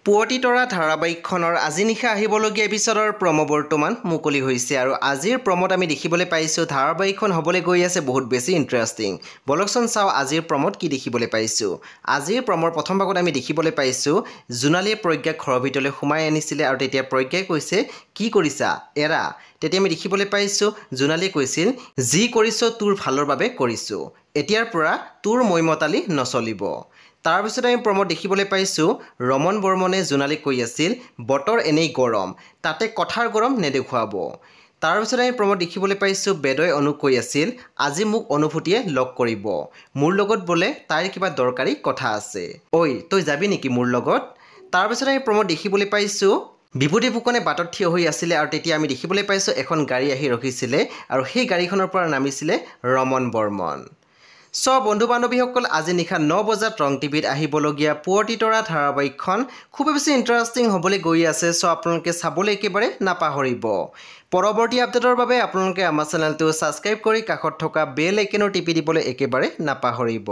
পুৱতি তৰা ধাৰাবাহিকখনৰ আজি নিশা আহিবলগীয়া এপিছডৰ প্ৰম' বৰ্তমান মুকলি হৈছে আৰু আজিৰ প্ৰম'ত আমি দেখিবলৈ পাইছোঁ ধাৰাবাহিকখন হ'বলৈ গৈ আছে বহুত বেছি ইণ্টাৰেষ্টিং। বলকচোন চাওঁ আজিৰ প্ৰম'ত কি দেখিবলৈ পাইছোঁ। আজিৰ প্ৰম'ৰ প্ৰথম ভাগত আমি দেখিবলৈ পাইছোঁ জোনালীয়ে প্ৰজ্ঞাক ঘৰৰ ভিতৰলৈ সোমাই আনিছিলে আৰু তেতিয়া প্ৰজ্ঞাই কৈছে কি কৰিছা এৰা। তেতিয়া আমি দেখিবলৈ পাইছোঁ জোনালীয়ে কৈছিল যি কৰিছ তোৰ ভালৰ বাবে কৰিছোঁ, এতিয়াৰ পৰা তোৰ মৈমতালি নচলিব। তাৰপিছত আমি প্ৰম'ত দেখিবলৈ পাইছোঁ ৰমন বৰ্মনে জোনালীক কৈ আছিল বতৰ এনেই গৰম, তাতে কথাৰ গৰম নেদেখুৱাব। তাৰপিছত আমি প্ৰম'ত দেখিবলৈ পাইছোঁ বেদই অনুক কৈ আছিল আজি মোক অনুভূতিয়ে লগ কৰিব, মোৰ লগত বোলে তাইৰ কিবা দৰকাৰী কথা আছে, ঐ তই যাবি নেকি মোৰ লগত। তাৰপিছত আমি প্ৰম'ত দেখিবলৈ পাইছোঁ বিভূতি ফুকনে বাটত থিয় হৈ আছিলে আৰু তেতিয়া আমি দেখিবলৈ পাইছোঁ এখন গাড়ী আহি ৰখিছিলে আৰু সেই গাড়ীখনৰ পৰা নামিছিলে ৰমন বৰ্মন। বন্ধু বান্ধৱীসকল আজি নিশা 9 বজাত ৰং টিভিত আহিবলগীয়া পুৱতি তৰা ধাৰাবাহিকখন খুবেই বেছি ইণ্টাৰেষ্টিং হ'বলৈ গৈ আছে। আপোনালোকে চাবলৈ একেবাৰে নাপাহৰিব। পৰৱৰ্তী আপডেটৰ বাবে আপোনালোকে আমাৰ চেনেলটো ছাবস্ক্ৰাইব কৰি কাষত থকা বেল আইকনৰ টিপি দিবলৈ একেবাৰে নাপাহৰিব।